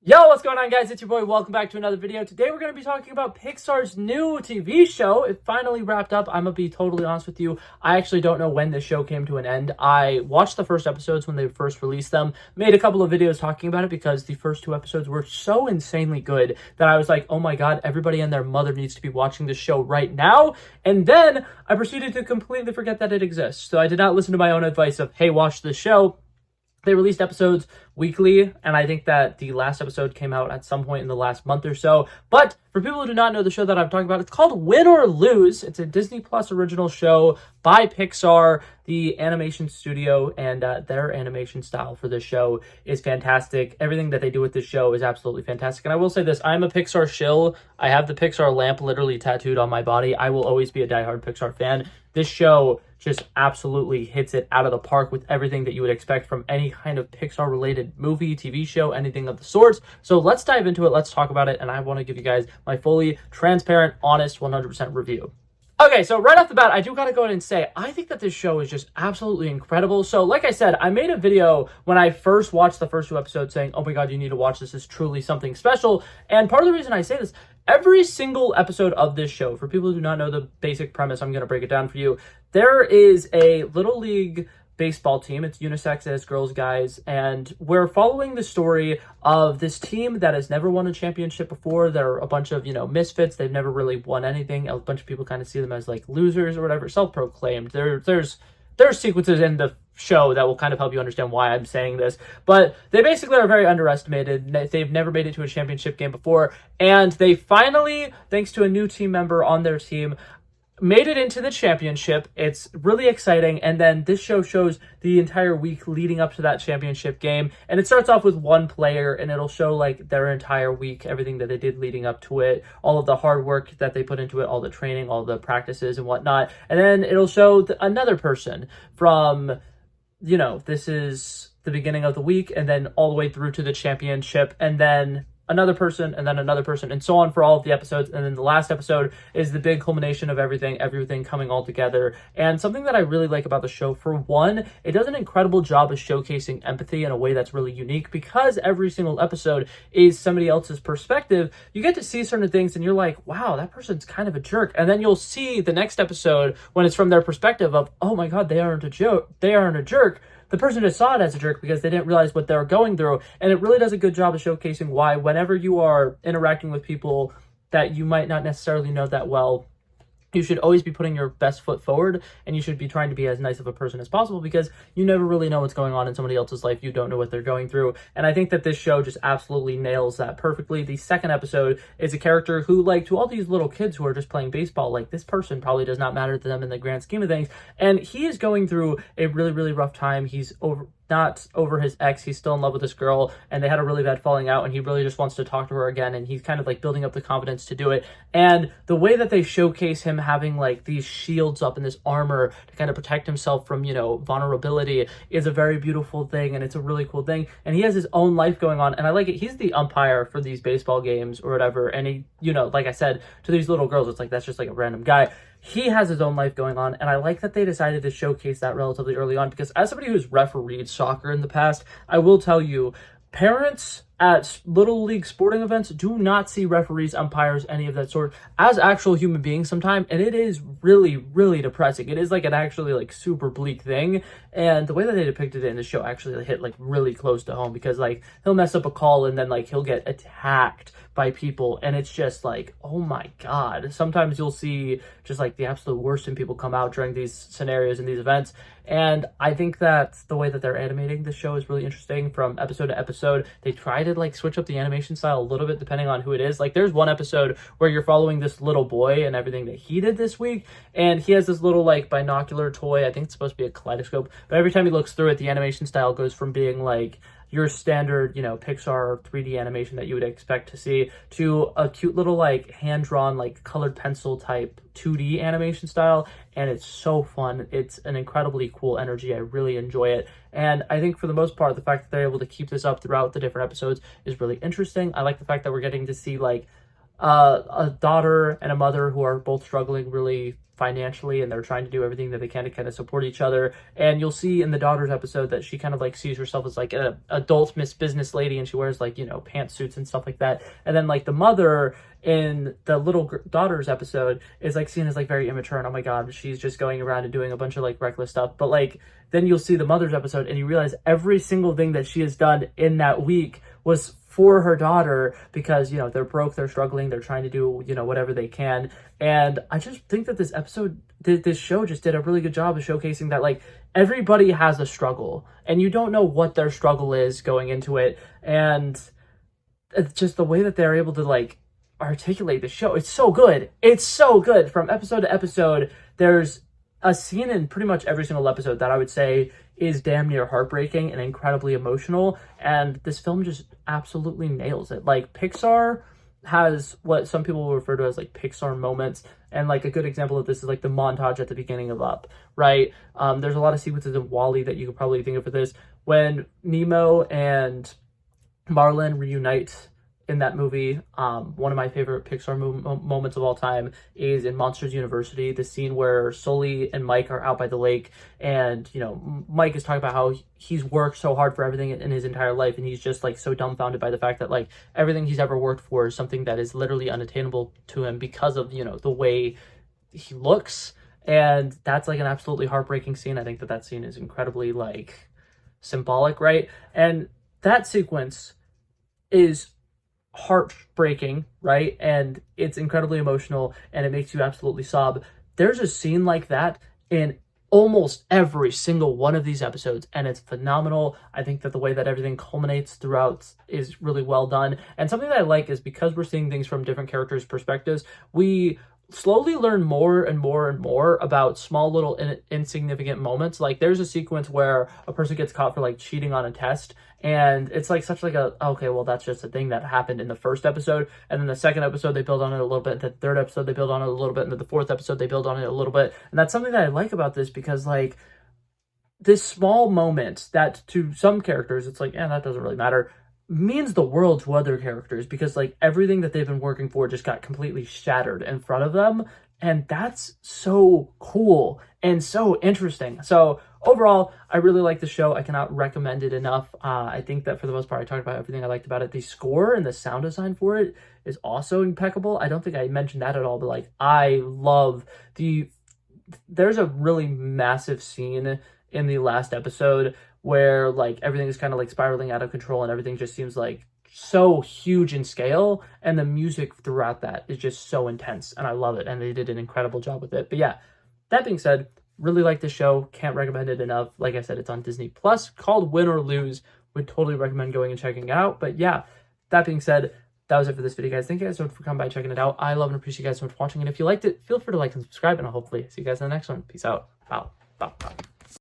Yo, what's going on, guys? It's your boy. Welcome back to another video. Today we're going to be talking about Pixar's new TV show. It finally wrapped up. I'm going to be totally honest with you. I actually don't know when this show came to an end. I watched the first episodes when they first released them, made a couple of videos talking about it because the first two episodes were so insanely good that I was like, oh my god, everybody and their mother needs to be watching this show right now. And then I proceeded to completely forget that it exists. So I did not listen to my own advice of, hey, watch this show. They released episodes weekly, and I think that the last episode came out at some point in the last month or so. But for people who do not know the show that I'm talking about, it's called Win or Lose. It's a Disney Plus original show by Pixar, the animation studio, and their animation style for this show is fantastic. Everything that they do with this show is absolutely fantastic. And I will say this, I'm a Pixar shill. I have the Pixar lamp literally tattooed on my body. I will always be a diehard Pixar fan. This show just absolutely hits it out of the park with everything that you would expect from any kind of Pixar-related movie, TV show, anything of the sorts. So let's dive into it. Let's talk about it. And I want to give you guys my fully transparent, honest, 100% review. Okay, so right off the bat, I do gotta go ahead and say, I think that this show is just absolutely incredible. So like I said, I made a video when I first watched the first two episodes saying, oh my god, you need to watch this. It's truly something special. And part of the reason I say this, every single episode of this show, for people who do not know the basic premise, I'm going to break it down for you. There is a Little League baseball team. It's unisex, as girls, guys, and we're following the story of this team that has never won a championship before. They're a bunch of, misfits. They've never really won anything. A bunch of people kind of see them as like losers or whatever, self-proclaimed. There's sequences in the show that will kind of help you understand why I'm saying this, but they basically are very underestimated. They've never made it to a championship game before, and they finally, thanks to a new team member on their team, made it into the championship. It's really exciting. And then this show shows the entire week leading up to that championship game. And it starts off with one player, and it'll show like their entire week, everything that they did leading up to it, all of the hard work that they put into it, all the training, all the practices and whatnot. And then it'll show another person from, this is the beginning of the week, and then all the way through to the championship, and then another person, and then another person, and so on for all of the episodes. And then the last episode is the big culmination of everything coming all together. And something that I really like about the show, for one, it does an incredible job of showcasing empathy in a way that's really unique, because every single episode is somebody else's perspective. You get to see certain things and you're like, wow, that person's kind of a jerk. And then you'll see the next episode when it's from their perspective of, oh my god, they aren't a jerk. The person just saw it as a jerk because they didn't realize what they were going through. And it really does a good job of showcasing why whenever you are interacting with people that you might not necessarily know that well, you should always be putting your best foot forward, and you should be trying to be as nice of a person as possible, because you never really know what's going on in somebody else's life. You don't know what they're going through. And I think that this show just absolutely nails that perfectly. The second episode is a character who, like, to all these little kids who are just playing baseball, like, this person probably does not matter to them in the grand scheme of things. And he is going through a really, really rough time. He's not over his ex. He's still in love with this girl, and they had a really bad falling out, and he really just wants to talk to her again, and he's kind of like building up the confidence to do it. And the way that they showcase him having like these shields up and this armor to kind of protect himself from, vulnerability is a very beautiful thing, and it's a really cool thing. And he has his own life going on, and I like it. He's the umpire for these baseball games or whatever, and he, like I said, to these little girls, it's like, that's just like a random guy. He has his own life going on, and I like that they decided to showcase that relatively early on, because as somebody who's refereed soccer in the past, I will tell you, parents at Little League sporting events do not see referees, umpires, any of that sort as actual human beings sometimes, and it is really, really depressing. It is like an actually like super bleak thing, and the way that they depicted it in the show actually hit like really close to home, because like he'll mess up a call and then like he'll get attacked by people, and it's just like, oh my god. Sometimes you'll see just like the absolute worst in people come out during these scenarios and these events, and I think that the way that they're animating the show is really interesting from episode to episode. They try to like switch up the animation style a little bit depending on who it is. Like there's one episode where you're following this little boy and everything that he did this week, and he has this little like binocular toy. I think it's supposed to be a kaleidoscope, but every time he looks through it, the animation style goes from being like your standard, Pixar 3D animation that you would expect to see, to a cute little like hand-drawn like colored pencil type 2D animation style, and it's so fun. It's an incredibly cool energy. I really enjoy it, and I think for the most part, the fact that they're able to keep this up throughout the different episodes is really interesting. I like the fact that we're getting to see like a daughter and a mother who are both struggling really financially, and they're trying to do everything that they can to kind of support each other. And you'll see in the daughter's episode that she kind of like sees herself as like an adult Miss Business lady, and she wears like, you know, pantsuits and stuff like that. And then like the mother in the little daughter's episode is like seen as like very immature, and oh my god, she's just going around and doing a bunch of like reckless stuff. But like then you'll see the mother's episode and you realize every single thing that she has done in that week was for her daughter, because, you know, they're broke, they're struggling, they're trying to do, you know, whatever they can. And I just think that this show just did a really good job of showcasing that like everybody has a struggle and you don't know what their struggle is going into it. And it's just the way that they're able to like articulate the show. It's so good. It's so good from episode to episode. There's a scene in pretty much every single episode that I would say is damn near heartbreaking and incredibly emotional, and this film just absolutely nails it. Like, Pixar has what some people will refer to as like Pixar moments, and like a good example of this is like the montage at the beginning of Up, right? There's a lot of sequences in WALL-E that you could probably think of for this, when Nemo and Marlin reunite in that movie. One of my favorite Pixar moments of all time is in Monsters University, the scene where Sully and Mike are out by the lake, and, you know, Mike is talking about how he's worked so hard for everything in his entire life, and he's just like so dumbfounded by the fact that like everything he's ever worked for is something that is literally unattainable to him because of, you know, the way he looks. And that's like an absolutely heartbreaking scene. I think that scene is incredibly like symbolic, right? And that sequence is heartbreaking, right? And it's incredibly emotional, and it makes you absolutely sob. There's a scene like that in almost every single one of these episodes, and it's phenomenal. I think that the way that everything culminates throughout is really well done. And something that I like is, because we're seeing things from different characters' perspectives, we slowly learn more and more and more about small little insignificant moments. Like, there's a sequence where a person gets caught for like cheating on a test, and it's like such like a, okay, well, that's just a thing that happened in the first episode, and then the second episode they build on it a little bit, the third episode they build on it a little bit, and then the fourth episode they build on it a little bit. And that's something that I like about this, because like this small moment that to some characters it's like, yeah, that doesn't really matter, means the world to other characters, because like everything that they've been working for just got completely shattered in front of them. And that's so cool and so interesting. So overall, I really like the show. I cannot recommend it enough. I think that for the most part, I talked about everything I liked about it. The score and the sound design for it is also impeccable. I don't think I mentioned that at all, but like, I love there's a really massive scene in the last episode where like everything is kind of like spiraling out of control, and everything just seems like so huge in scale, and the music throughout that is just so intense, and I love it, and they did an incredible job with it. But yeah, that being said, really like the show, can't recommend it enough. Like I said, it's on Disney Plus, called Win or Lose. Would totally recommend going and checking it out. But yeah, that being said, that was it for this video, guys. Thank you guys so much for coming by checking it out. I love and appreciate you guys so much for watching, and if you liked it, feel free to like and subscribe, and I'll hopefully see you guys in the next one. Peace out. Bow. Bow. Bow.